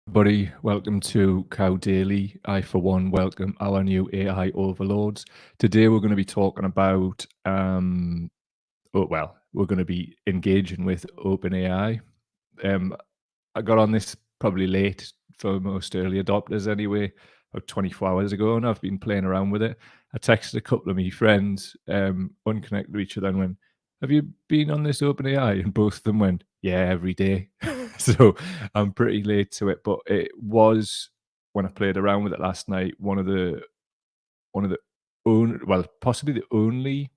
Buddy, welcome to Cow Daily. I, for one, welcome our new AI overlords. Today, we're going to be talking about, we're going to be engaging with OpenAI. I got on this probably late for most early adopters anyway, about 24 hours ago, and I've been playing around with it. I texted a couple of my friends, unconnected to each other, and went, "Have you been on this OpenAI?" And both of them went, "Yeah, every day." So I'm pretty late to it, but it was, when I played around with it last night, one of the possibly the only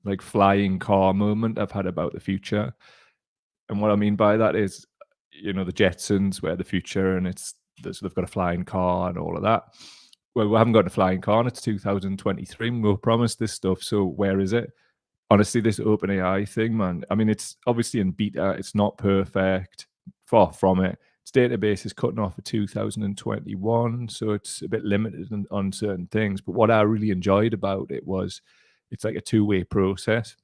like flying car moment I've had about the future. And what I mean by that is, the Jetsons, where the future, and they've got a flying car and all of that. Well, we haven't got a flying car, and it's 2023, and we'll promise this stuff. So where is it? Honestly, this OpenAI thing, man. I mean, it's obviously in beta. It's not perfect. Far from it. Its database is cutting off for 2021, so it's a bit limited on certain things. But what I really enjoyed about it was it's like a two-way process.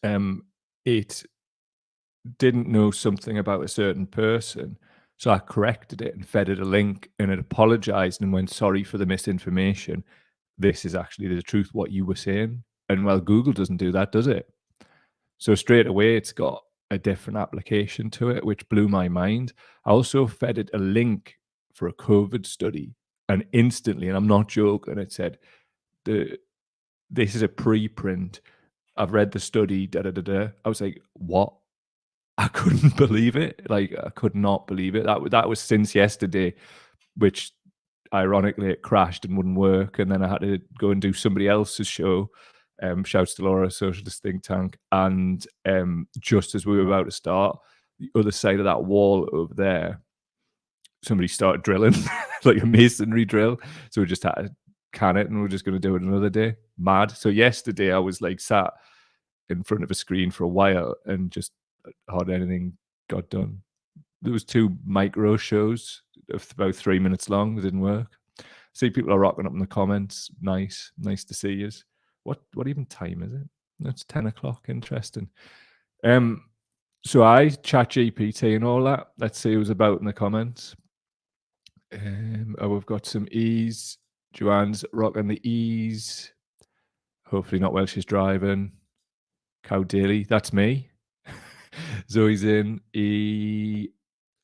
It didn't know something about a certain person. So I corrected it and fed it a link, and it apologized and went, "Sorry for the misinformation. This is actually the truth, what you were saying." And well, Google doesn't do that, does it? So straight away, it's got a different application to it, which blew my mind. I also fed it a link for a COVID study, and instantly, and I'm not joking, it said, "This is a preprint. I've read the study, da da da da." I was like, "What?" I couldn't believe it. Like, I could not believe it. That was since yesterday, which ironically it crashed and wouldn't work, and then I had to go and do somebody else's show. Shouts to Laura, Socialist Think Tank. And just as we were about to start, the other side of that wall over there, somebody started drilling, like a masonry drill. So we just had to can it, and we're just going to do it another day. Mad. So yesterday I was like sat in front of a screen for a while and just hardly anything got done. There was 2 micro shows of about 3 minutes long. It didn't work. See, people are rocking up in the comments. Nice to see you. What even time is it? It's 10 o'clock. Interesting. So Chat GPT and all that. Let's see who's about in the comments. We've got some E's. Joanne's rocking the E's. Hopefully not while she's driving. Cow Daily, that's me. Zoe's in.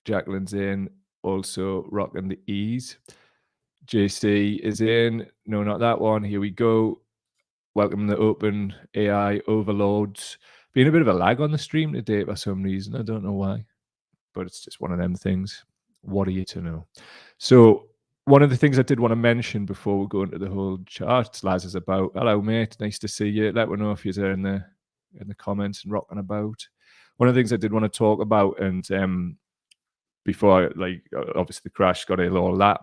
Jacqueline's in. Also rocking the E's. JC is in. No, not that one. Here we go. Welcome the Open AI overloads. Been a bit of a lag on the stream today for some reason. I don't know why, but it's just one of them things. What are you to know? So one of the things I did want to mention before we go into the whole chat, Laz, is about, hello, mate. Nice to see you. Let me know if you're there in the comments and rocking about. One of the things I did want to talk about, and before obviously the crash got all that,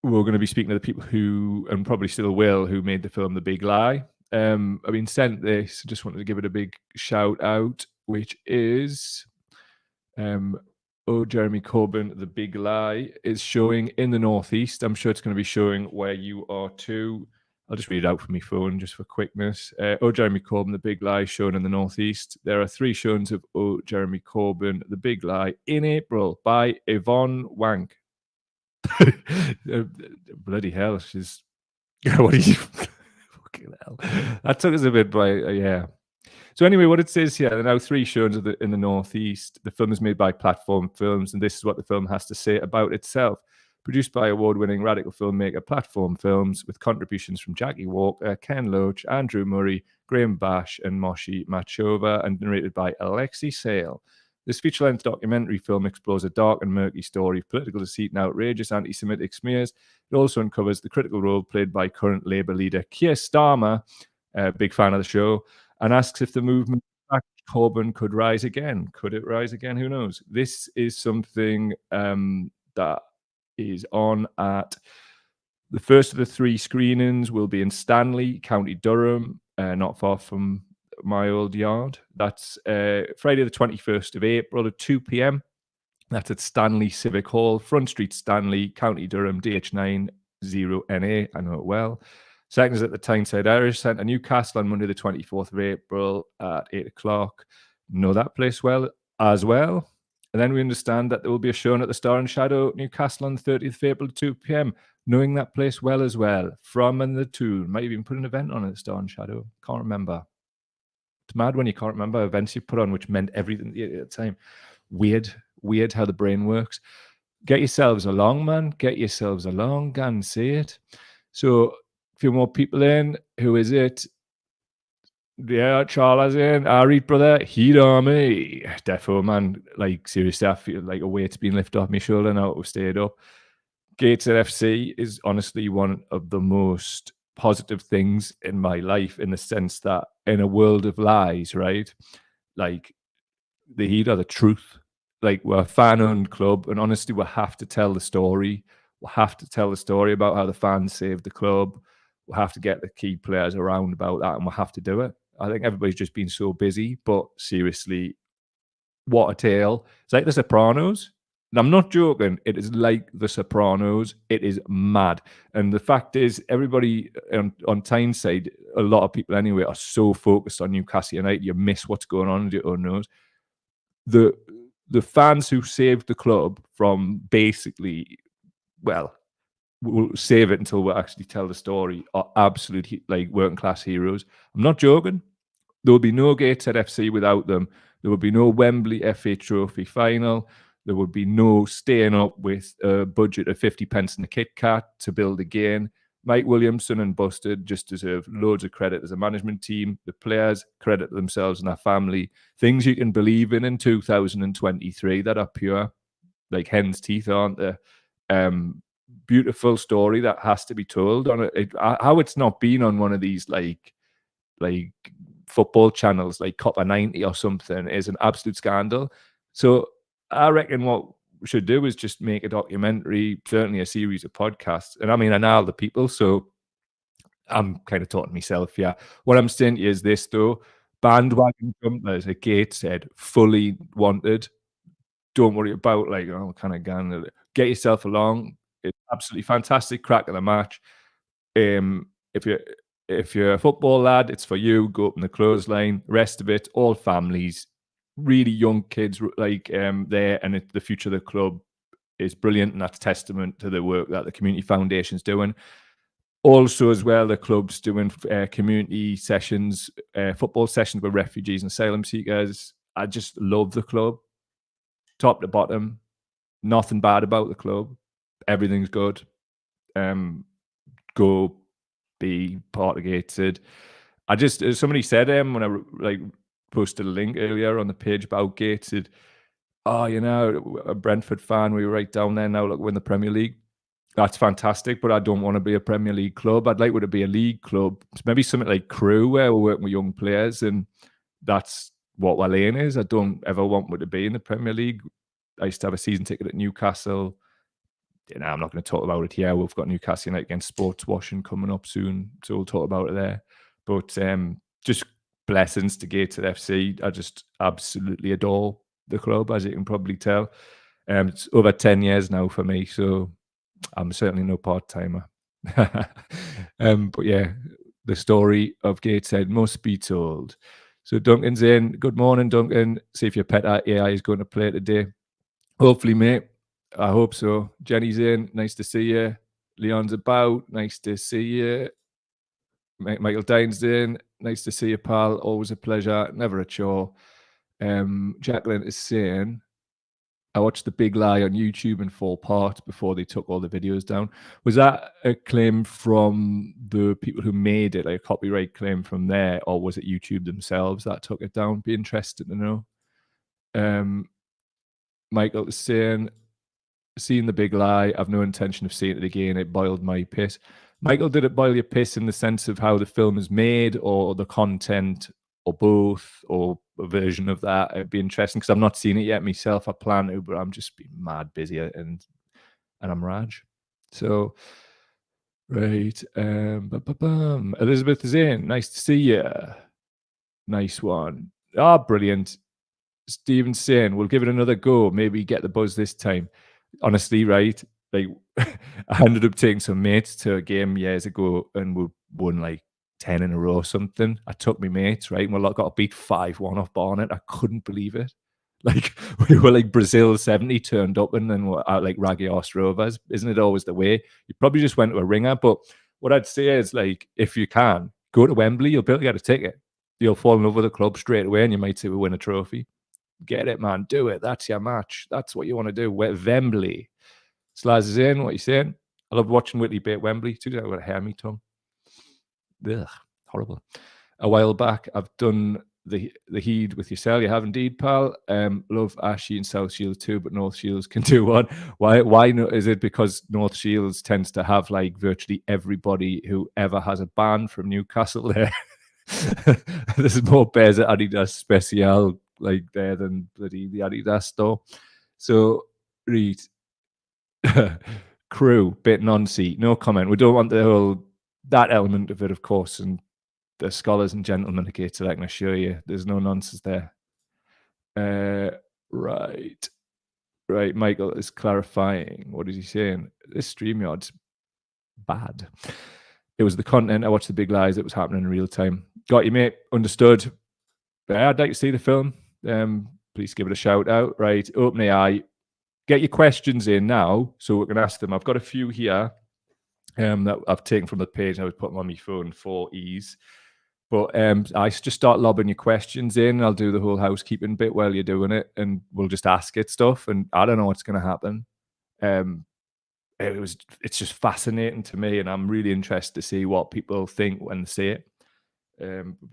we're going to be speaking to the people who, and probably still will, who made the film The Big Lie. I've been sent this. Just wanted to give it a big shout out, which is Jeremy Corbyn, The Big Lie is showing in the Northeast. I'm sure it's going to be showing where you are too. I'll just read it out from my phone just for quickness. Jeremy Corbyn, The Big Lie, shown in the Northeast. There are 3 showings of Jeremy Corbyn, The Big Lie, in April by Yvonne Wank. Bloody hell, she's... What are you... Fucking hell. That took us a bit by... yeah. So anyway, what it says here, there are now 3 showings in the Northeast. The film is made by Platform Films, and this is what the film has to say about itself. Produced by award-winning radical filmmaker Platform Films, with contributions from Jackie Walker, Ken Loach, Andrew Murray, Graham Bash, and Moshi Machova, and narrated by Alexei Sale. This feature-length documentary film explores a dark and murky story of political deceit and outrageous anti-Semitic smears. It also uncovers the critical role played by current Labour leader Keir Starmer, big fan of the show, and asks if the movement back Corbyn could rise again. Could it rise again? Who knows? This is something that is on at the first of the 3 screenings will be in Stanley, County Durham, not far from my old yard. That's Friday the 21st of April at 2 p.m. That's at Stanley Civic Hall, Front Street, Stanley, County Durham, DH9 0NA. I know it well. Second is at the Tyneside Irish Centre, Newcastle on Monday the 24th of April at 8 o'clock. Know that place well as well. And then we understand that there will be a show at the Star and Shadow, Newcastle on the 30th of April at 2 p.m. Knowing that place well as well. From and the to. Might even put an event on at the Star and Shadow. Can't remember. It's mad when you can't remember events you put on, which meant everything at the time. Weird how the brain works. Get yourselves along, man. Get yourselves along. Go and see it. So, a few more people in. Who is it? Yeah, Charles in. Ari, brother. Heat on me. Defo, man. Like, seriously, I feel like a weight's been lifted off my shoulder now. We've stayed up. Gateshead FC is honestly one of the most positive things in my life, in the sense that in a world of lies, right? Like, the Heat are the truth. Like, we're a fan-owned club, and honestly, we have to tell the story. We have to tell the story about how the fans saved the club. We have to get the key players around about that, and we have to do it. I think everybody's just been so busy, but seriously, what a tale. It's like The Sopranos. And I'm not joking. It is like The Sopranos. It is mad. And the fact is, everybody on Tyneside, a lot of people anyway, are so focused on Newcastle United, you miss what's going on under your own nose. The fans who saved the club from basically, well, we'll save it until we actually tell the story, are absolute like working class heroes. I'm not joking. There will be no Gateshead FC without them. There will be no Wembley FA Trophy final. There would be no staying up with a budget of 50 pence in the Kit Kat to build again. Mike Williamson and Busted just deserve loads of credit as a management team. The players credit themselves and their family. Things you can believe in 2023 that are pure, like hen's teeth, aren't they? Beautiful story that has to be told on it. How it's not been on one of these like football channels like Copper 90 or something is an absolute scandal. So I reckon what we should do is just make a documentary, certainly a series of podcasts. And I mean, I know the people, so I'm kind of talking to myself, yeah. What I'm saying to you is this, though. Bandwagon jumpers at Gateshead, fully wanted. Don't worry about, like, oh, kind of gang. Get yourself along. It's absolutely fantastic crack of the match. If you're a football lad, it's for you. Go up in the clothesline. Rest of it, all families, really young kids, like there, and the future of the club is brilliant, and that's testament to the work that the community foundation's doing. Also, as well, the club's doing community sessions, football sessions with refugees and asylum seekers. I just love the club, top to bottom. Nothing bad about the club. Everything's good. Go be part of Gateshead. I just, as somebody said when I like posted a link earlier on the page about Gateshead, oh, you know, a Brentford fan, we were right down there now, look, we're in the Premier League. That's fantastic, but I don't want to be a Premier League club. I'd like it to be a league club. Maybe something like Crew, where we're working with young players, and that's what our lane is. I don't ever want it to be in the Premier League. I used to have a season ticket at Newcastle. You know, I'm not going to talk about it here. We've got Newcastle United against Sports Washing coming up soon, so we'll talk about it there. But just blessings to Gateshead FC. I just absolutely adore the club, as you can probably tell. It's over 10 years now for me, so I'm certainly no part-timer. But yeah, the story of Gateshead must be told. So Duncan's in. Good morning, Duncan. See if your pet AI is going to play today. Hopefully, mate. I hope so. Jenny's in. Nice to see you. Leon's about. Nice to see you. Michael Dine's in. Nice to see you, pal. Always a pleasure. Never a chore. Jacqueline is saying, I watched The Big Lie on YouTube in 4 parts before they took all the videos down. Was that a claim from the people who made it, like a copyright claim from there, or was it YouTube themselves that took it down? Be interested to know. Michael is saying, seen The Big Lie. I've no intention of seeing it again. It boiled my piss. Michael, did it boil your piss in the sense of how the film is made, or the content, or both, or a version of that? It'd be interesting because I've not seen it yet myself. I plan to, but I'm just being mad busy, and I'm Raj. So, right. Elizabeth is in. Nice to see you. Nice one. Ah, brilliant. Stephen's saying, we'll give it another go. Maybe get the buzz this time. Honestly, right? like, I ended up taking some mates to a game years ago, and we won, like, 10 in a row or something. I took my mates, right, and we, like, got beat 5-1 off Barnet. I couldn't believe it. Like, we were like Brazil 70 turned up, and then we're out like raggy horse rovers. Isn't it always the way? You probably just went to a ringer, but what I'd say is, like, if you can, go to Wembley, you'll be able to get a ticket. You'll fall in love with the club straight away, and you might say, "We win a trophy." Get it, man. Do it. That's your match. That's what you want to do. Wembley. Slaz is in. What are you saying? I love watching Whitley beat Wembley. Too bad I've got a hair on me tongue. Ugh, horrible. A while back, I've done the Heed with yourself. You have indeed, pal. Love Ashy and South Shields too, but North Shields can do one. Why no, is it because North Shields tends to have like virtually everybody who ever has a band from Newcastle there? There's more bears at Adidas Special like there than bloody the Adidas store. So read crew, bit noncy, no comment. We don't want the whole that element of it, of course, and the scholars and gentlemen here today, I can assure you, there's no nonsense there. Right. Right, Michael is clarifying. What is he saying? This StreamYard's bad. It was the content. I watched The Big Lies. It was happening in real time. Got you, mate. Understood. I'd like to see the film. Please give it a shout out. Right, OpenAI. Get your questions in now, so we can ask them. I've got a few here that I've taken from the page. I would put them on my phone for ease. But I just start lobbing your questions in. I'll do the whole housekeeping bit while you're doing it, and we'll just ask it stuff. And I don't know what's going to happen. It's just fascinating to me, and I'm really interested to see what people think when they see it.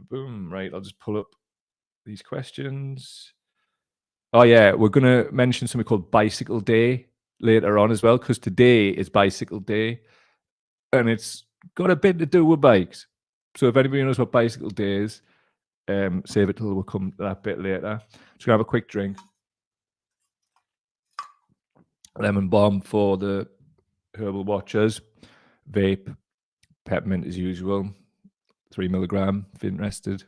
Boom, right. I'll just pull up these questions. Oh yeah, we're gonna mention something called Bicycle Day later on as well, because today is Bicycle Day, and it's got a bit to do with bikes. So if anybody knows what Bicycle Day is, save it till we'll come to that bit later. Just gonna have a quick drink. Lemon bomb for the herbal watchers. Vape, peppermint as usual. 3 milligram if interested.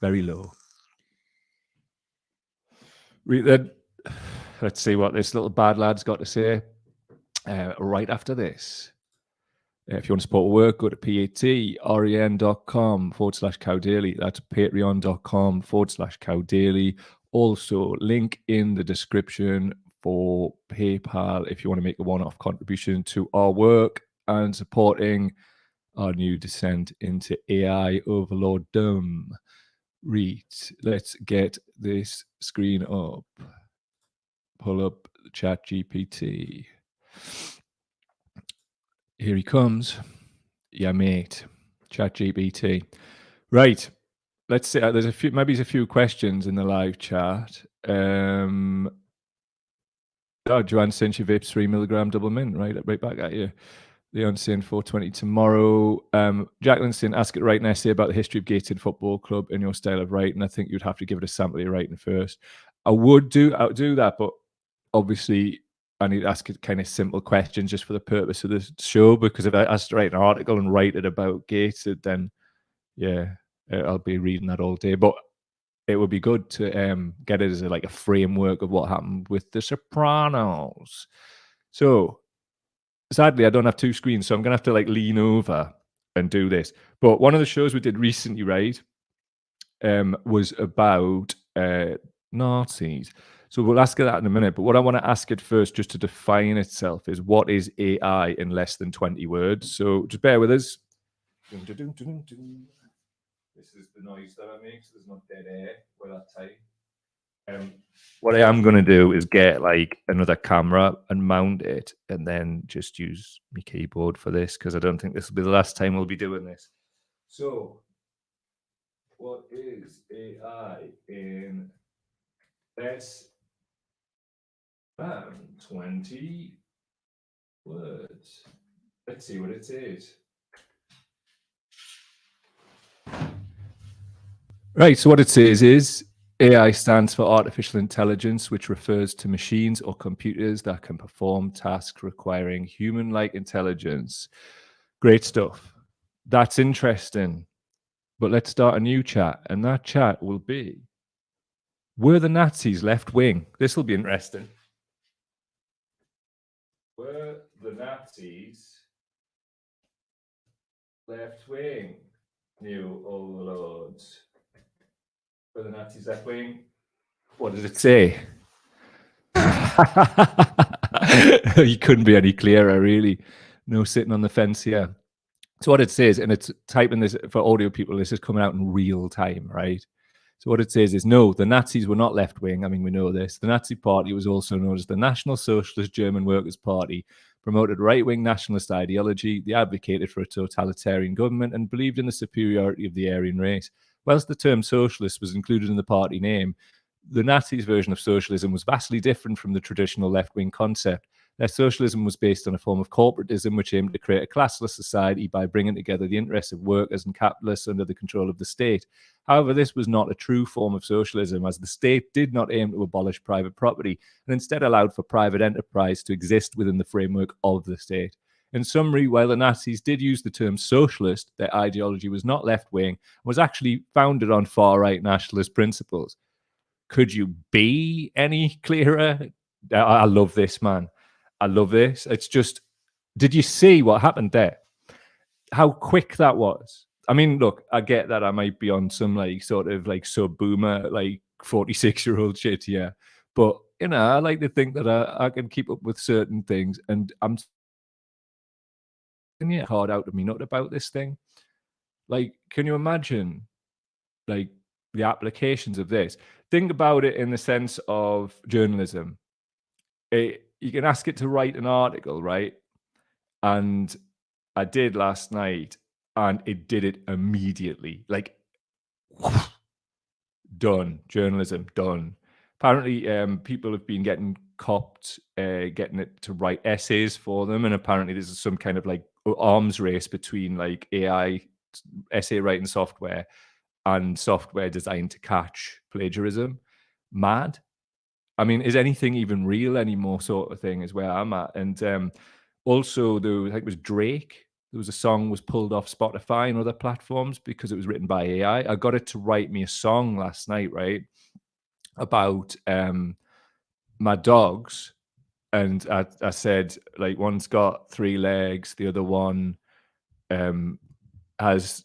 Very low. Then, let's see what this little bad lad's got to say right after this. If you want to support work, go to patreon.com/cowdaily. That's patreon.com/cowdaily. Also, link in the description for PayPal if you want to make a one-off contribution to our work and supporting our new descent into AI overlorddom. Let's get this screen up. Pull up Chat GPT. Here he comes. Yeah, mate. Chat GPT. Right. Let's see. There's a few questions in the live chat. Joanne saying she vapes 3 milligram double mint. Right back at you. Leon saying 420 tomorrow. Jacqueline saying ask it right an essay about the history of Gated Football Club in your style of writing. I think you'd have to give it a sample of your writing first. I would do that, but obviously I need to ask it kind of simple questions just for the purpose of the show, because if I asked to write an article and write it about Gated, then yeah, I'll be reading that all day. But it would be good to get it as like a framework of what happened with The Sopranos. So sadly, I don't have two screens, so I'm gonna have to like lean over and do this. But one of the shows we did recently, right, was about Nazis. So we'll ask it that in a minute. But what I want to ask it first, just to define itself, is what is AI in less than 20 words? So just bear with us. This is the noise that I make, so there's not dead air with that type. What I am going to do is get like another camera and mount it, and then just use my keyboard for this, because I don't think this will be the last time we'll be doing this. So, what is AI in less than 20 words? Let's see what it is. Right, so what it says is AI stands for artificial intelligence, which refers to machines or computers that can perform tasks requiring human-like intelligence. Great stuff. That's interesting. But let's start a new chat, and that chat will be, were the Nazis left-wing? This will be interesting. Were the Nazis left wing? New overlords. Were the Nazis left wing? What does it say? You couldn't be any clearer, really. No sitting on the fence here. So what it says, and it's typing this for audio people, this is coming out in real time, right? So what it says is, no, the Nazis were not left wing. I mean, we know this. The Nazi Party was also known as the National Socialist German Workers' Party, promoted right wing nationalist ideology. They advocated for a totalitarian government and believed in the superiority of the Aryan race. Whilst the term socialist was included in the party name, the Nazis' version of socialism was vastly different from the traditional left wing concept. Their socialism was based on a form of corporatism which aimed to create a classless society by bringing together the interests of workers and capitalists under the control of the state. However, this was not a true form of socialism, as the state did not aim to abolish private property and instead allowed for private enterprise to exist within the framework of the state. In summary, while the Nazis did use the term socialist, their ideology was not left wing and was actually founded on far right nationalist principles. Could you be any clearer? I love this, man. I love this. It's just, did you see what happened there? How quick that was. I mean, look, I get that I might be on some like sort of like sub boomer, like 46-year-old shit here. But, you know, I like to think that I can keep up with certain things. And I'm hard out of me nut about this thing. Like, can you imagine like the applications of this? Think about it in the sense of journalism. You can ask it to write an article, right? And I did last night, and it did it immediately. Like, done. Journalism, done. Apparently, people have been getting copped, getting it to write essays for them, and apparently this is some kind of like arms race between like AI essay writing software and software designed to catch plagiarism. Mad. I mean, is anything even real anymore? Sort of thing is where I'm at. And also, I think it was Drake. There was a song was pulled off Spotify and other platforms because it was written by AI. I got it to write me a song last night, right, about my dogs, and I said like one's got 3 legs, the other one has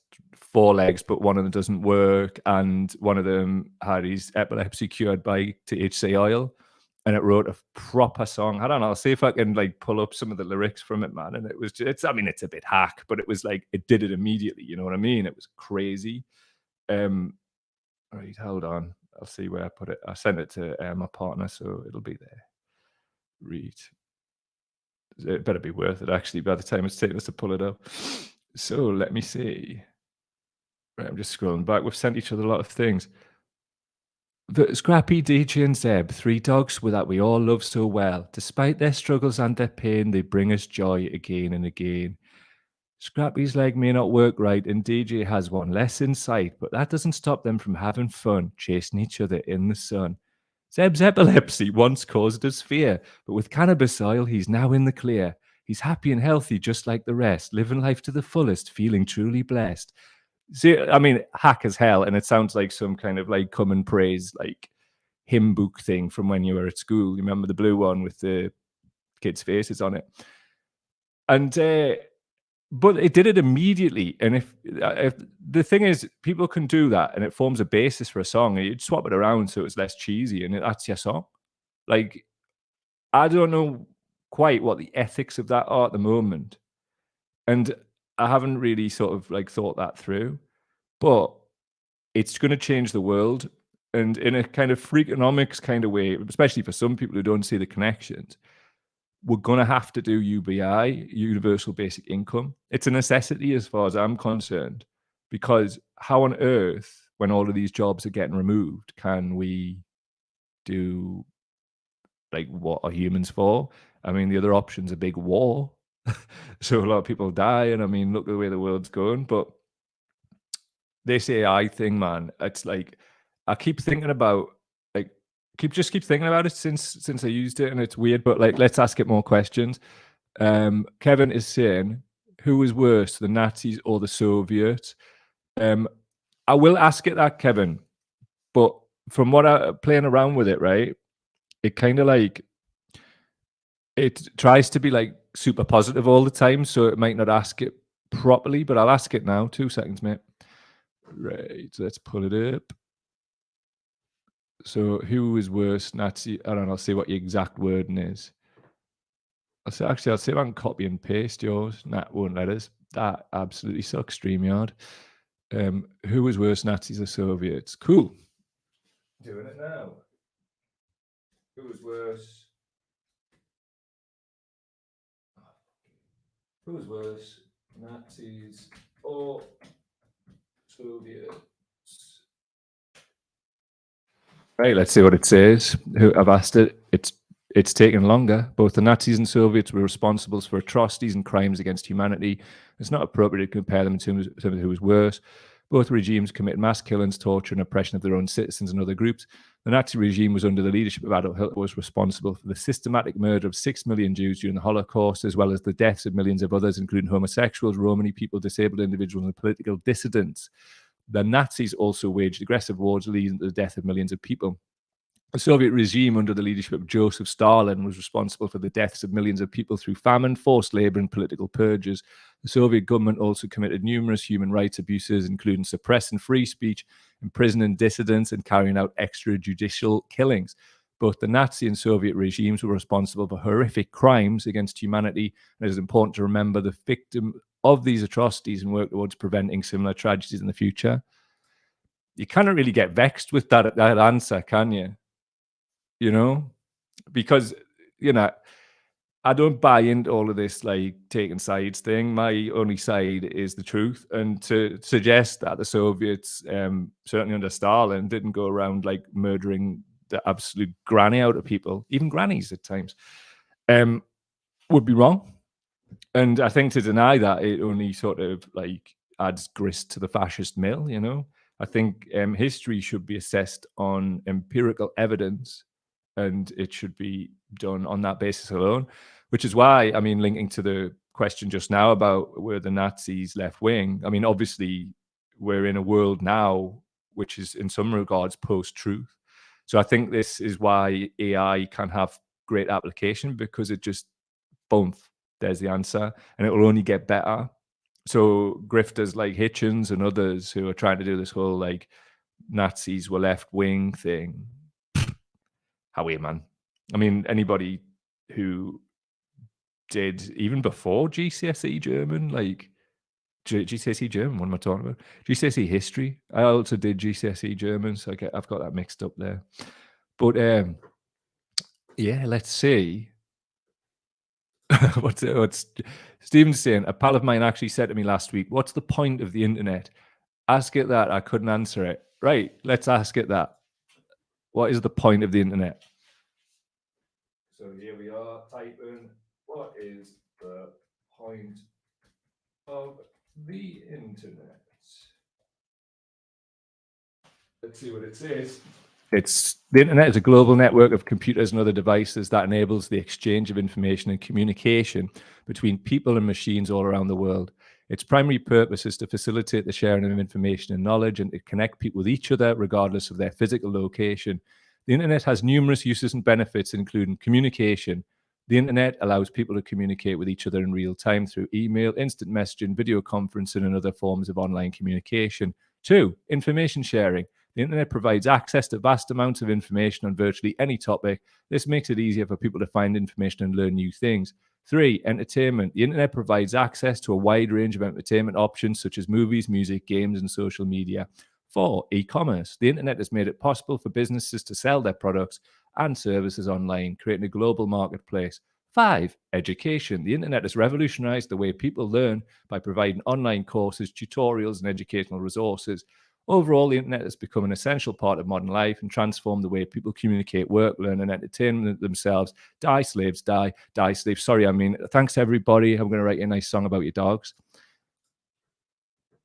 4 legs, but one of them doesn't work, and one of them had his epilepsy cured by THC oil, and it wrote a proper song. I don't know. I'll see if I can like pull up some of the lyrics from it, man. And it was just, I mean, it's a bit hack, but it was like it did it immediately. You know what I mean? It was crazy. Right, hold on. I'll see where I put it. I sent it to my partner, so it'll be there. Read. It better be worth it actually by the time it's taken us to pull it up. So let me see. Right, I'm just scrolling back. We've sent each other a lot of things. The Scrappy, DJ, and Zeb, 3 dogs that we all love so well. Despite their struggles and their pain, they bring us joy again and again. Scrappy's leg may not work right, and DJ has one less in sight, but that doesn't stop them from having fun, chasing each other in the sun. Zeb's epilepsy once caused us fear, but with cannabis oil, he's now in the clear. He's happy and healthy just like the rest, living life to the fullest, feeling truly blessed. See, I mean, hack as hell, and it sounds like some kind of like come and praise like hymn book thing from when you were at school. You remember the blue one with the kids' faces on it, and but it did it immediately. And if the thing is, people can do that, and it forms a basis for a song, and you'd swap it around so it's less cheesy, and that's your song. Like, I don't know quite what the ethics of that are at the moment, and I haven't really sort of like thought that through, but it's going to change the world, and in a kind of freakonomics kind of way, especially for some people who don't see the connections. We're going to have to do UBI, universal basic income. It's a necessity as far as I'm concerned, because how on earth, when all of these jobs are getting removed, can we do like what are humans for? I mean, the other option's a big war. So a lot of people die, and I mean, look at the way the world's going. But this AI thing, man, it's like I keep thinking about like keep thinking about it since I used it, and it's weird. But like, let's ask it more questions. Kevin is saying, who was worse, the Nazis or the Soviets? I will ask it that, Kevin. But from what I playing around with it, right, it kind of like It tries to be, like, super positive all the time, so it might not ask it properly, but I'll ask it now. 2 seconds, mate. Right, let's pull it up. So, who is worse, Nazi? I don't know, I'll see what your exact wording is. I'll see if I can copy and paste yours. Nah, it won't let us. That absolutely sucks, StreamYard. Who was worse, Nazis or Soviets? Cool. Doing it now. Who was worse? Who was worse, Nazis or Soviets? Right, let's see what it says. I've asked it. It's taken longer. Both the Nazis and Soviets were responsible for atrocities and crimes against humanity. It's not appropriate to compare them in terms of who was worse. Both regimes committed mass killings, torture, and oppression of their own citizens and other groups. The Nazi regime was under the leadership of Adolf Hitler, was responsible for the systematic murder of 6 million Jews during the Holocaust, as well as the deaths of millions of others, including homosexuals, Romani people, disabled individuals, and political dissidents. The Nazis also waged aggressive wars, leading to the death of millions of people. The Soviet regime, under the leadership of Joseph Stalin, was responsible for the deaths of millions of people through famine, forced labor, and political purges. The Soviet government also committed numerous human rights abuses, including suppressing free speech, imprisoning dissidents, and carrying out extrajudicial killings. Both the Nazi and Soviet regimes were responsible for horrific crimes against humanity, and it is important to remember the victim of these atrocities and work towards preventing similar tragedies in the future. You cannot really get vexed with that answer, can you? You know, because you know I don't buy into all of this like taking sides thing. My only side is the truth, and to suggest that the Soviets, certainly under Stalin, didn't go around like murdering the absolute granny out of people, even grannies at times, would be wrong. And I think to deny that, it only sort of like adds grist to the fascist mill, you know? I think history should be assessed on empirical evidence, and it should be done on that basis alone, which is why, I mean, linking to the question just now about were the Nazis left wing, I mean, obviously, we're in a world now which is in some regards post truth. So I think this is why AI can have great application because it just, boom, there's the answer, and it will only get better. So grifters like Hitchens and others who are trying to do this whole like Nazis were left wing thing, how weird, man. I mean, anybody who did even before GCSE German, like GCSE German, what am I talking about? GCSE history. I also did GCSE German, so I've got that mixed up there. But yeah, let's see. What's Stephen's saying? A pal of mine actually said to me last week, "What's the point of the internet?" Ask it that. I couldn't answer it. Right, let's ask it that. What is the point of the internet? So here we are typing, what is the point of the internet? Let's see what it says. It's the internet is a global network of computers and other devices that enables the exchange of information and communication between people and machines all around the world. Its primary purpose is to facilitate the sharing of information and knowledge and to connect people with each other regardless of their physical location. The internet has numerous uses and benefits, including communication. The internet allows people to communicate with each other in real time through email, instant messaging, video conferencing, and other forms of online communication. Two, information sharing. The internet provides access to vast amounts of information on virtually any topic. This makes it easier for people to find information and learn new things. Three, entertainment. The internet provides access to a wide range of entertainment options such as movies, music, games, and social media. Four, e-commerce. The internet has made it possible for businesses to sell their products and services online, creating a global marketplace. Five, education. The internet has revolutionized the way people learn by providing online courses, tutorials, and educational resources. Overall, the internet has become an essential part of modern life and transformed the way people communicate, work, learn, and entertain themselves. Die, slaves, die, die, slaves. Sorry, I mean, thanks everybody. I'm going to write you a nice song about your dogs.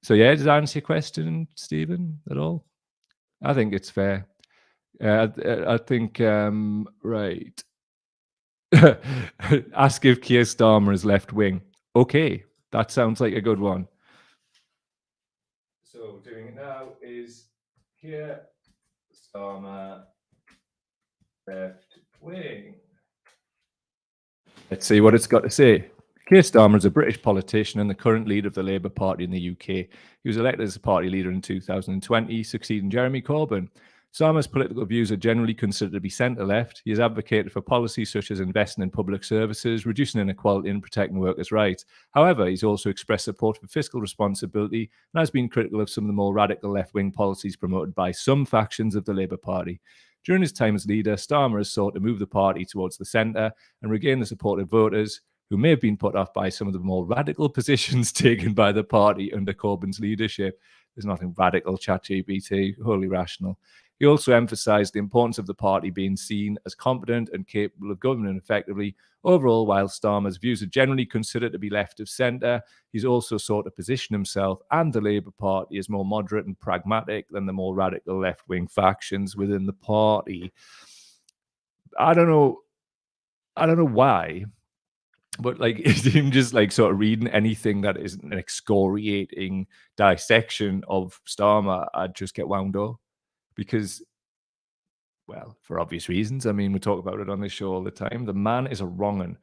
So, yeah, does that answer your question, Stephen, at all? I think it's fair. I think, right. Ask if Keir Starmer is left wing. Okay, that sounds like a good one. So doing it now is Keir Starmer left wing. Let's see what it's got to say. Keir Starmer is a British politician and the current leader of the Labour Party in the UK. He was elected as a party leader in 2020, succeeding Jeremy Corbyn. Starmer's political views are generally considered to be centre-left. He has advocated for policies such as investing in public services, reducing inequality and protecting workers' rights. However, he's also expressed support for fiscal responsibility and has been critical of some of the more radical left-wing policies promoted by some factions of the Labour Party. During his time as leader, Starmer has sought to move the party towards the centre and regain the support of voters who may have been put off by some of the more radical positions taken by the party under Corbyn's leadership. There's nothing radical, Chat GPT, wholly rational. He also emphasised the importance of the party being seen as competent and capable of governing effectively. Overall, while Starmer's views are generally considered to be left of centre, he's also sought to position himself and the Labour Party as more moderate and pragmatic than the more radical left-wing factions within the party. I don't know why, but like him just like sort of reading anything that isn't an excoriating dissection of Starmer, I'd just get wound up. Because, well, for obvious reasons. I mean, we talk about it on this show all the time. The man is a wrong 'un.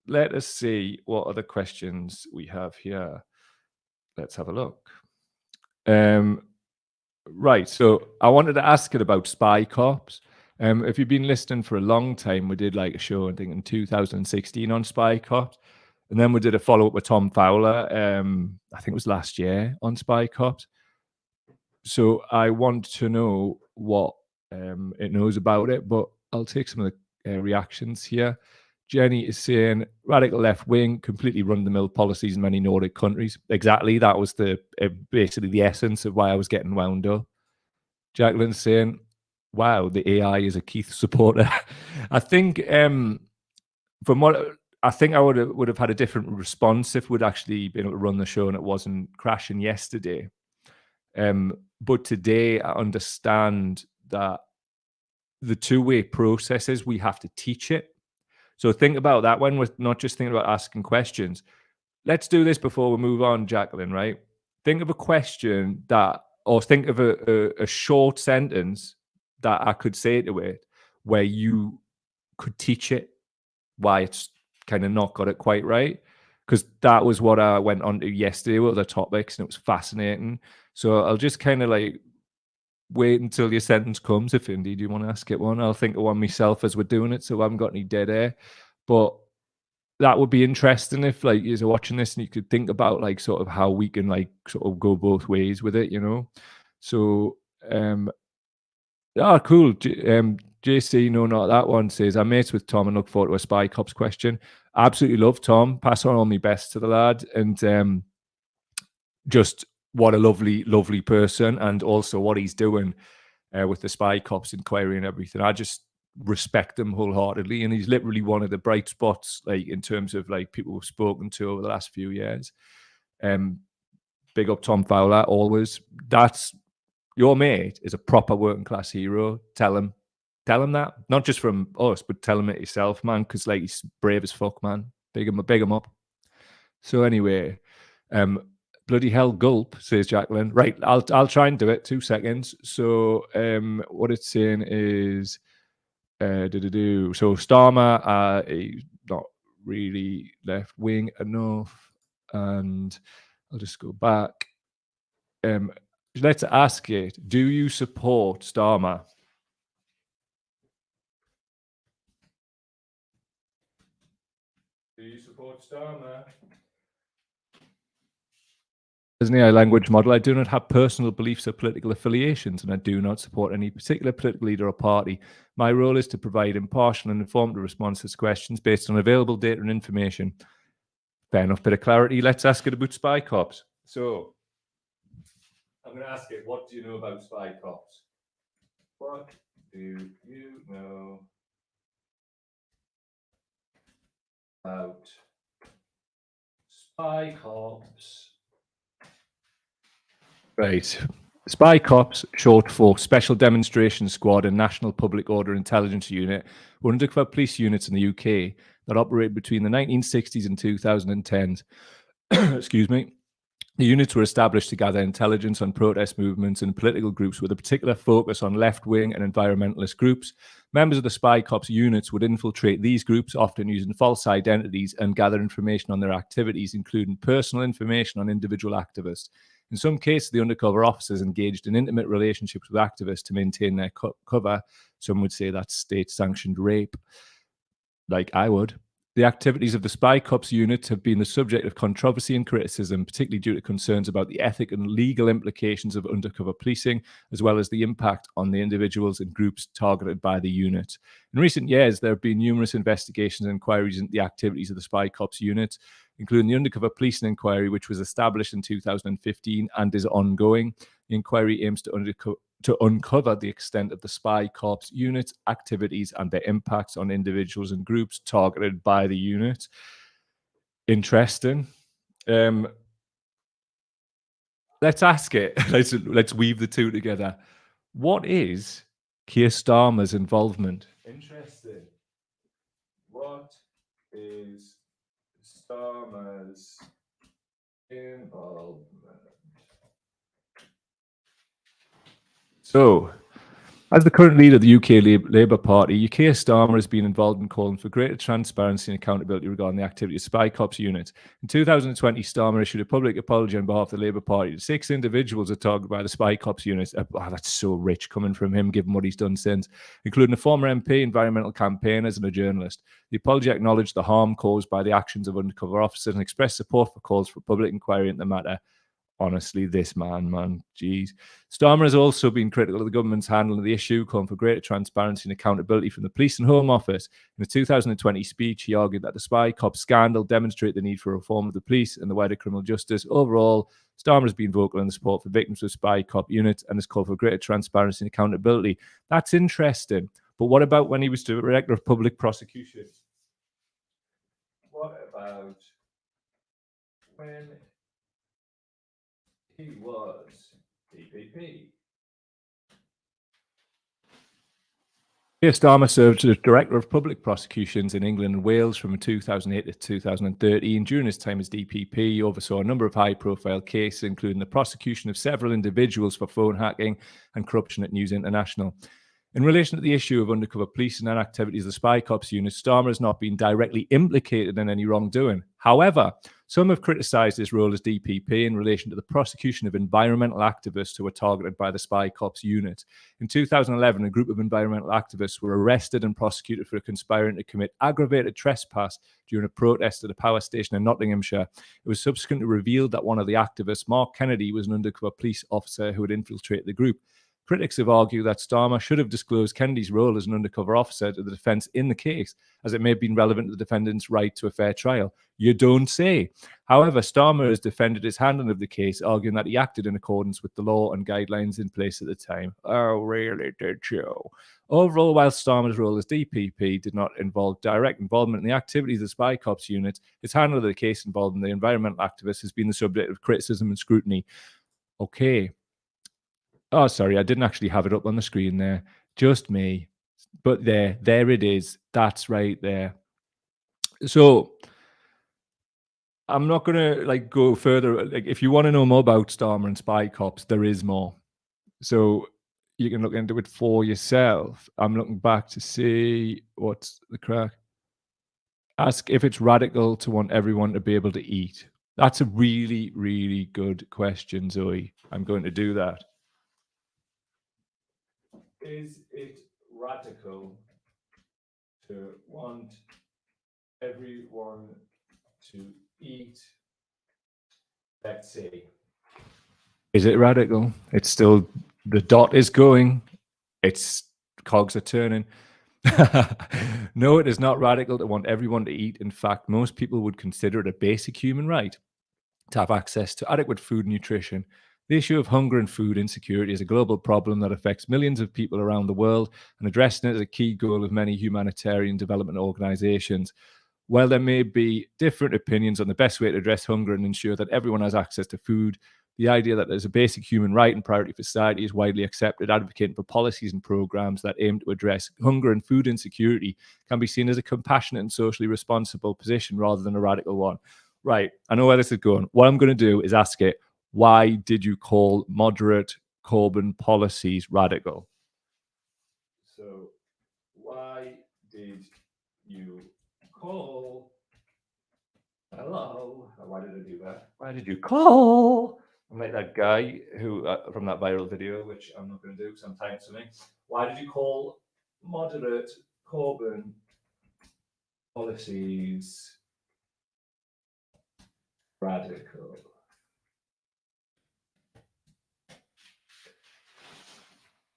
Let us see what other questions we have here. Let's have a look. Right, so I wanted to ask it about spy cops. If you've been listening for a long time, we did like a show, I think, in 2016 on spy cops. And then we did a follow-up with Tom Fowler, I think it was last year, on spy cops. So I want to know what it knows about it, but I'll take some of the reactions here. Jenny is saying radical left wing, completely run-of-the-mill policies in many Nordic countries. Exactly, that was the basically the essence of why I was getting wound up. Jacqueline's saying, "Wow, the AI is a Keith supporter." I think from what I think I would have had a different response if we'd actually been able to run the show and it wasn't crashing yesterday. But today I understand that the two-way processes, we have to teach it. So think about that when we're not just thinking about asking questions. Let's do this before we move on, Jacqueline, right? Think of a question or think of a short sentence that I could say to it where you could teach it why it's kind of not got it quite right. Because that was what I went on to yesterday with the topics, and it was fascinating. So I'll just kind of like wait until your sentence comes, if indeed you want to ask it one. I'll think of one myself as we're doing it, so I haven't got any dead air. But that would be interesting if like you're watching this and you could think about like sort of how we can like sort of go both ways with it, you know? So cool. JC, no, not that one, says, I'm mates with Tom and look forward to a Spy Cops question. Absolutely love Tom. Pass on all my best to the lad. And just what a lovely, lovely person, and also what he's doing with the Spy Cops inquiry and everything. I just respect him wholeheartedly, and he's literally one of the bright spots, like in terms of like people we've spoken to over the last few years. Big up Tom Fowler, always. That's your mate is a proper working class hero. Tell him that, not just from us, but tell him it yourself, man, because like he's brave as fuck, man. Big him up. So anyway, bloody hell, gulp, says Jacqueline. Right, I'll try and do it. 2 seconds. So what it's saying is so Starmer is not really left wing enough, and I'll just go back. Let's ask it, do you support Starmer? Do you support Starmer? As an AI language model, I do not have personal beliefs or political affiliations, and I do not support any particular political leader or party. My role is to provide impartial and informed responses to questions based on available data and information. Fair enough bit of clarity. Let's ask it about spy cops. So I'm going to ask it, what do you know about spy cops? What do you know about spy cops? Right. Spy Cops, short for Special Demonstration Squad and National Public Order Intelligence Unit, were undercover police units in the UK that operated between the 1960s and 2010s. Excuse me. The units were established to gather intelligence on protest movements and political groups with a particular focus on left-wing and environmentalist groups. Members of the Spy Cops units would infiltrate these groups, often using false identities, and gather information on their activities, including personal information on individual activists. In some cases, the undercover officers engaged in intimate relationships with activists to maintain their cover. Some would say that's state-sanctioned rape, like I would. The activities of the Spy Cops unit have been the subject of controversy and criticism, particularly due to concerns about the ethic and legal implications of undercover policing, as well as the impact on the individuals and groups targeted by the unit. In recent years, there have been numerous investigations and inquiries into the activities of the Spy Cops unit, including the Undercover Policing Inquiry, which was established in 2015 and is ongoing. The inquiry aims to uncover the extent of the Spy Corps unit's activities and their impacts on individuals and groups targeted by the unit. Interesting. Let's ask it. Let's weave the two together. What is Keir Starmer's involvement? Interesting. What is Starmer's involvement? So, as the current leader of the UK Labour Party, Keir Starmer has been involved in calling for greater transparency and accountability regarding the activity of Spy Cops unit. In 2020, Starmer issued a public apology on behalf of the Labour Party. 6 individuals are targeted by the Spy Cops unit. Oh, that's so rich coming from him, given what he's done since, including a former MP, environmental campaigners, and a journalist. The apology acknowledged the harm caused by the actions of undercover officers and expressed support for calls for public inquiry into the matter. Honestly, this man, geez. Starmer has also been critical of the government's handling of the issue, calling for greater transparency and accountability from the Police and Home Office. In a 2020 speech, he argued that the Spy Cops scandal demonstrated the need for reform of the police and the wider criminal justice. Overall, Starmer has been vocal in the support for victims of Spy Cop units and has called for greater transparency and accountability. That's interesting. But what about when he was Director of Public Prosecution? What about when he was DPP? Keir Starmer served as Director of Public Prosecutions in England and Wales from 2008 to 2013. During his time as DPP, he oversaw a number of high-profile cases, including the prosecution of several individuals for phone hacking and corruption at News International. In relation to the issue of undercover policing and activities of the Spy Cops unit, Starmer has not been directly implicated in any wrongdoing. However, some have criticised his role as DPP in relation to the prosecution of environmental activists who were targeted by the Spy Cops unit. In 2011, a group of environmental activists were arrested and prosecuted for conspiring to commit aggravated trespass during a protest at a power station in Nottinghamshire. It was subsequently revealed that one of the activists, Mark Kennedy, was an undercover police officer who had infiltrated the group. Critics have argued that Starmer should have disclosed Kennedy's role as an undercover officer to the defence in the case, as it may have been relevant to the defendant's right to a fair trial. You don't say. However, Starmer has defended his handling of the case, arguing that he acted in accordance with the law and guidelines in place at the time. Oh, really, did you? Overall, while Starmer's role as DPP did not involve direct involvement in the activities of the Spy Cops unit, his handling of the case involving the environmental activists has been the subject of criticism and scrutiny. Okay. Oh, sorry, I didn't actually have it up on the screen there. Just me. But there it is. That's right there. So I'm not gonna go further. If you want to know more about Starmer and Spy Cops, there is more. So you can look into it for yourself. I'm looking back to see what's the crack. Ask if it's radical to want everyone to be able to eat. That's a really, really good question, Zoe. I'm going to do that. Is it radical to want everyone to eat? Let's see. Is it radical? It's still, the dot is going. It's, cogs are turning. No, it is not radical to want everyone to eat. In fact, most people would consider it a basic human right to have access to adequate food and nutrition. The issue of hunger and food insecurity is a global problem that affects millions of people around the world, and addressing it is a key goal of many humanitarian development organizations. While there may be different opinions on the best way to address hunger and ensure that everyone has access to food, the idea that there's a basic human right and priority for society is widely accepted. Advocating for policies and programs that aim to address hunger and food insecurity can be seen as a compassionate and socially responsible position rather than a radical one. Right, I know where this is going. What I'm going to do is ask it, Why did you call moderate Corbyn policies radical? So, why did you call? Hello. Why did I do that? Why did you call? I'm like that guy who from that viral video, which I'm not going to do because I'm time something. Why did you call moderate Corbyn policies radical?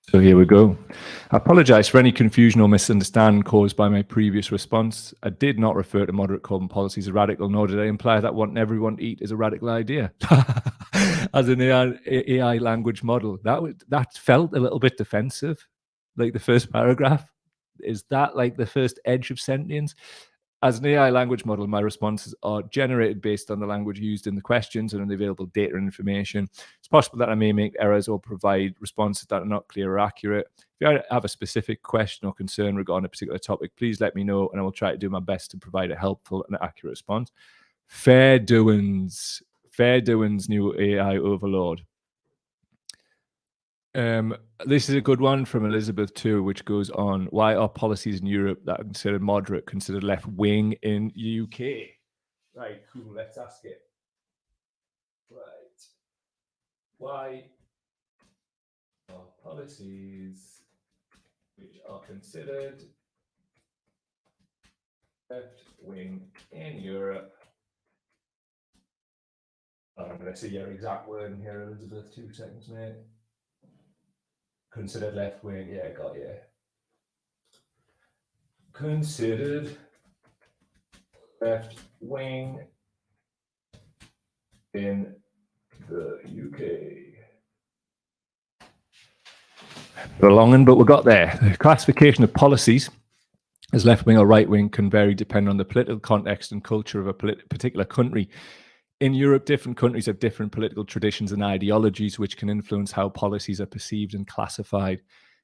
So here we go. I apologise for any confusion or misunderstanding caused by my previous response. I did not refer to moderate carbon policies as radical, nor did I imply that wanting everyone to eat is a radical idea. As an AI language model, that felt a little bit defensive, like the first paragraph. Is that like the first edge of sentience? As an AI language model, my responses are generated based on the language used in the questions and on the available data and information. It's possible that I may make errors or provide responses that are not clear or accurate. If you have a specific question or concern regarding a particular topic, please let me know and I will try to do my best to provide a helpful and accurate response. Fair doings, new AI overlord. This is a good one from Elizabeth too, which goes on: why are policies in Europe that are considered moderate considered left wing in UK? Right, cool. Let's ask it. Right, why are policies which are considered left wing in Europe? I'm going to see your exact word in here, Elizabeth. 2 seconds, mate. Considered left wing. Yeah, got you. Considered left wing in the UK. A long one, but we got there. The classification of policies as left wing or right wing can vary depending on the political context and culture of a particular country. In Europe, different countries have different political traditions and ideologies, which can influence how policies are perceived and classified.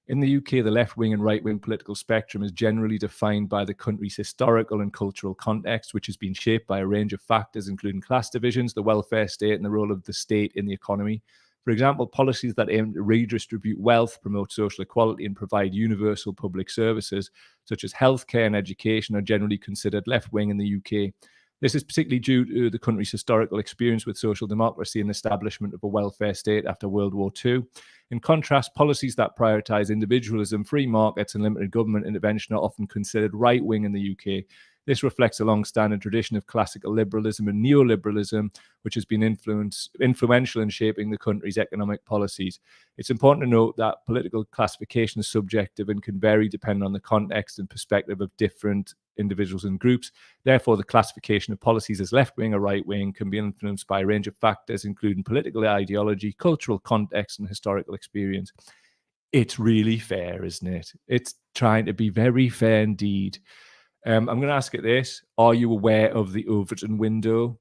In the UK, the left wing and right wing political spectrum is generally defined by the country's historical and cultural context, which has been shaped by a range of factors, including class divisions, the welfare state, and the role of the state in the economy. For example, policies that aim to redistribute wealth, promote social equality, and provide universal public services, such as healthcare and education, are generally considered left wing in the UK. This is particularly due to the country's historical experience with social democracy and establishment of a welfare state after World War II. In contrast, policies that prioritize individualism, free markets, and limited government intervention are often considered right wing in the UK. This reflects a long-standing tradition of classical liberalism and neoliberalism, which has been influential in shaping the country's economic policies. It's important to note that political classification is subjective and can vary depending on the context and perspective of different individuals and groups. Therefore, the classification of policies as left-wing or right-wing can be influenced by a range of factors, including political ideology, cultural context, and historical experience. It's really fair, isn't it? It's trying to be very fair indeed. I'm going to ask it this. Are you aware of the Overton window?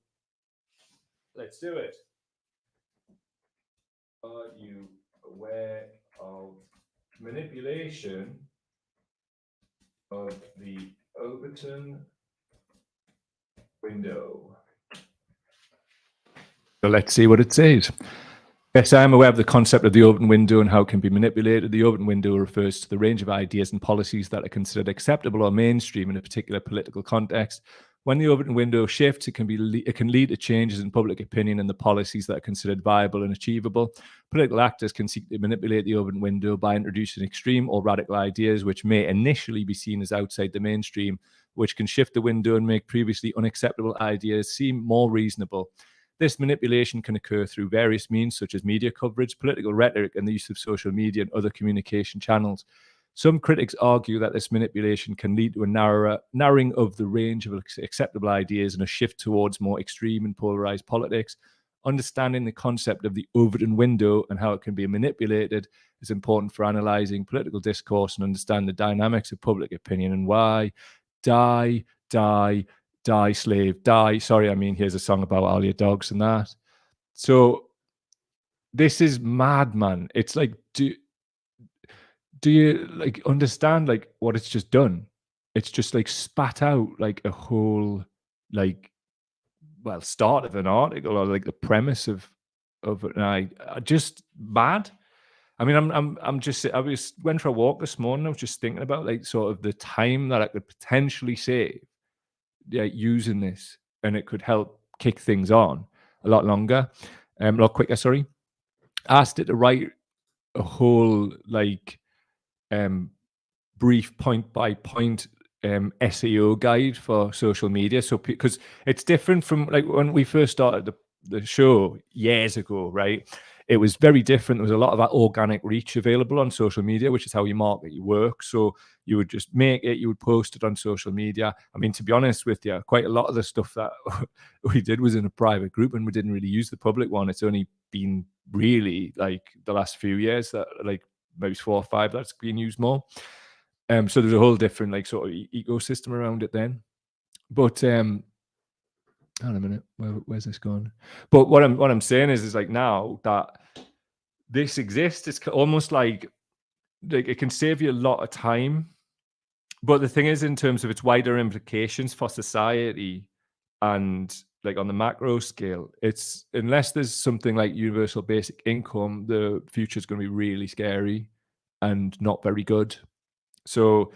Let's do it. Are you aware of manipulation of the Overton window? So let's see what it says. Yes, I am aware of the concept of the Overton window and how it can be manipulated. The Overton window refers to the range of ideas and policies that are considered acceptable or mainstream in a particular political context. When the Overton window shifts, it can lead to changes in public opinion and the policies that are considered viable and achievable. Political actors can seek to manipulate the Overton window by introducing extreme or radical ideas, which may initially be seen as outside the mainstream, which can shift the window and make previously unacceptable ideas seem more reasonable. This manipulation can occur through various means, such as media coverage, political rhetoric, and the use of social media and other communication channels. Some critics argue that this manipulation can lead to a narrowing of the range of acceptable ideas and a shift towards more extreme and polarized politics. Understanding the concept of the Overton window and how it can be manipulated is important for analyzing political discourse and understand the dynamics of public opinion and why die, slave, die. Sorry, I mean, here's a song about all your dogs and that. So this is mad, man. It's like, do you like understand like what it's just done? It's just like spat out like a whole like start of an article or like the premise of OpenAI, just mad. I mean, I'm just I was went for a walk this morning. I was just thinking about like sort of the time that I could potentially save, yeah, using this, and it could help kick things on a lot longer, a lot quicker. Sorry, I asked it to write a whole like um brief point by point SEO guide for social media. So because it's different from like when we first started the show years ago, right? It was very different. There was a lot of that organic reach available on social media, which is how you market your work. So you would just make it, you would post it on social media. I mean, to be honest with you, quite a lot of the stuff that we did was in a private group and we didn't really use the public one. It's only been really like the last few years that like maybe 4 or 5 that's been used more. So there's a whole different like sort of ecosystem around it then. But hold on a minute, where's this gone? But what I'm saying is like now that this exists, it's almost like it can save you a lot of time. But the thing is, in terms of its wider implications for society and like on the macro scale, it's unless there's something like universal basic income, the future is going to be really scary and not very good. So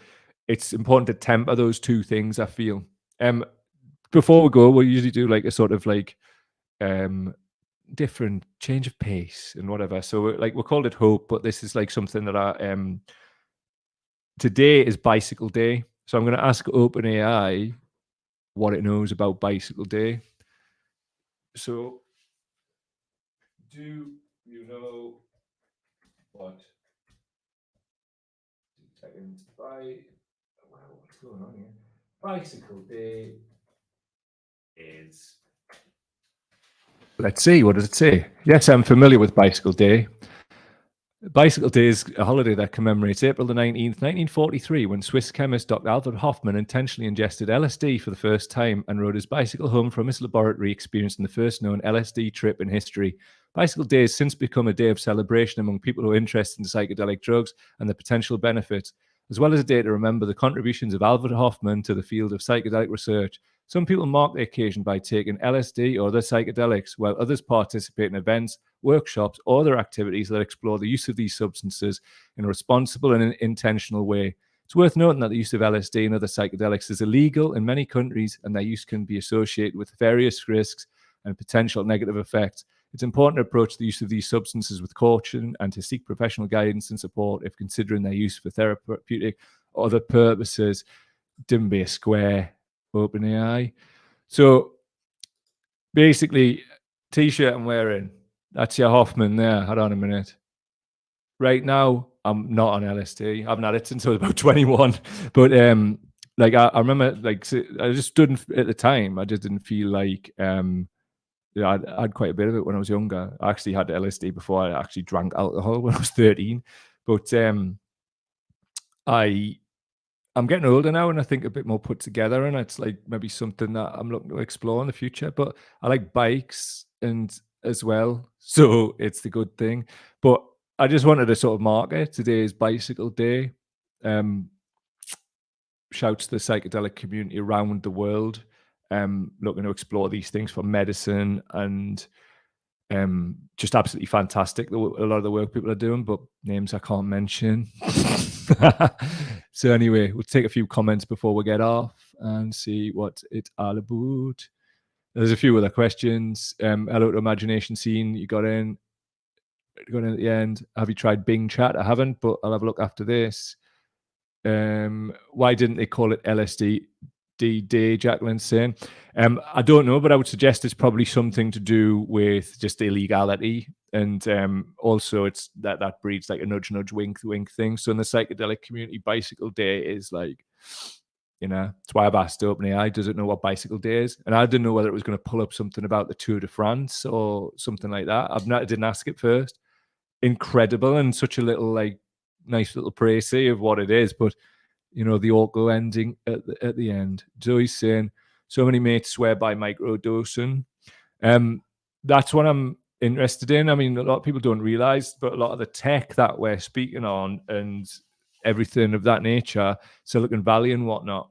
it's important to temper those two things, I feel. Before we go, we'll usually do like a sort of like different change of pace and whatever. So we called it hope, but this is like something that I today is bicycle day. So I'm going to ask OpenAI what it knows about bicycle day. So do you know what seconds by wow, what's going on here? Bicycle day is. Let's see, what does it say? Yes, I'm familiar with Bicycle Day. Bicycle Day is a holiday that commemorates April the 19th, 1943, when Swiss chemist Dr. Alfred Hoffmann intentionally ingested LSD for the first time and rode his bicycle home from his laboratory, experiencing the first known LSD trip in history. Bicycle Day has since become a day of celebration among people who are interested in psychedelic drugs and the potential benefits, as well as a day to remember the contributions of Alfred Hoffmann to the field of psychedelic research. Some people mark the occasion by taking LSD or other psychedelics, while others participate in events, workshops, or other activities that explore the use of these substances in a responsible and intentional way. It's worth noting that the use of LSD and other psychedelics is illegal in many countries, and their use can be associated with various risks and potential negative effects. It's important to approach the use of these substances with caution and to seek professional guidance and support if considering their use for therapeutic or other purposes. Didn't be a square, OpenAI. So basically, t-shirt I'm wearing, that's your Hoffman there. Hold on a minute. Right now, I'm not on LSD. I haven't had it since I was about 21. But like I remember, like I just didn't at the time. I just didn't feel like I had quite a bit of it when I was younger. I actually had LSD before I actually drank alcohol when I was 13. But I'm getting older now and I think a bit more put together, and it's like maybe something that I'm looking to explore in the future. But I like bikes and as well, so it's the good thing. But I just wanted to sort of mark it. Today is Bicycle Day. Shouts to the psychedelic community around the world, looking to explore these things for medicine and just absolutely fantastic. A lot of the work people are doing, but names I can't mention. So anyway, we'll take a few comments before we get off and see what it's all about. There's a few other questions. Hello to Imagination Scene. You got in at the end. Have you tried Bing Chat? I haven't, but I'll have a look after this. Why didn't they call it LSD? Day, Jacqueline's saying. I don't know, but I would suggest it's probably something to do with just illegality, and also it's that breeds like a nudge, wink thing. So in the psychedelic community, Bicycle Day is like, it's why I've asked OpenAI, does it know what Bicycle Day is? And I didn't know whether it was going to pull up something about the Tour de France or something like that. I didn't ask it first. Incredible, and such a little like nice little précis of what it is, but the auto ending at the end. Joey's saying, so many mates swear by microdosing. That's what I'm interested in. I mean, a lot of people don't realize, but a lot of the tech that we're speaking on and everything of that nature, Silicon Valley and whatnot,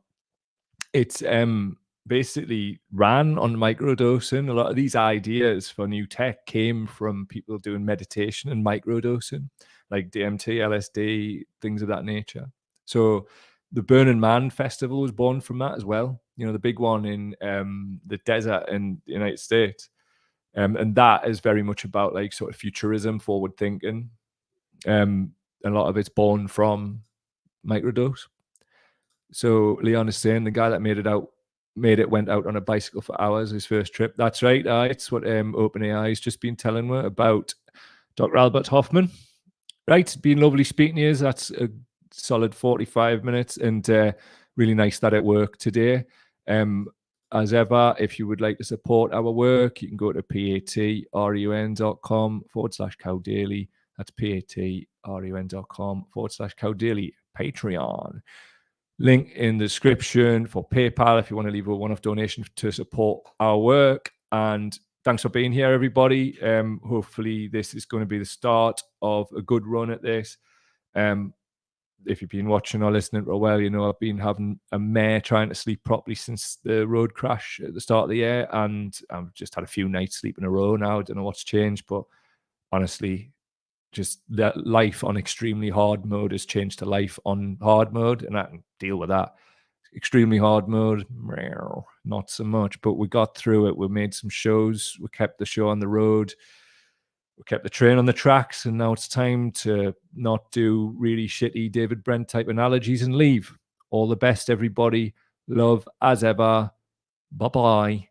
it's basically ran on microdosing. A lot of these ideas for new tech came from people doing meditation and microdosing, like DMT, LSD, things of that nature. So the Burning Man Festival was born from that as well. You know, the big one in the desert in the United States. And that is very much about like sort of futurism, forward thinking. A lot of it's born from microdose. So Leon is saying the guy that made it went out on a bicycle for hours his first trip. That's right. It's what OpenAI has just been telling me about Dr. Albert Hoffman. Right, it's been lovely speaking to you. That's a solid 45 minutes, and really nice that it worked today. As ever, if you would like to support our work, you can go to patreon.com/cowdaily. That's patreon.com/cowdaily. Patreon. Link in the description for PayPal if you want to leave a one-off donation to support our work. And thanks for being here, everybody. Hopefully this is going to be the start of a good run at this. If you've been watching or listening for a while, you know I've been having a mare trying to sleep properly since the road crash at the start of the year, and I've just had a few nights sleep in a row now. I don't know what's changed, but honestly, just that life on extremely hard mode has changed to life on hard mode, and I can deal with that. Extremely hard mode, not so much, but we got through it. We made some shows, we kept the show on the road, we kept the train on the tracks, and now it's time to not do really shitty David Brent type analogies and leave. All the best, everybody. Love as ever. Bye-bye.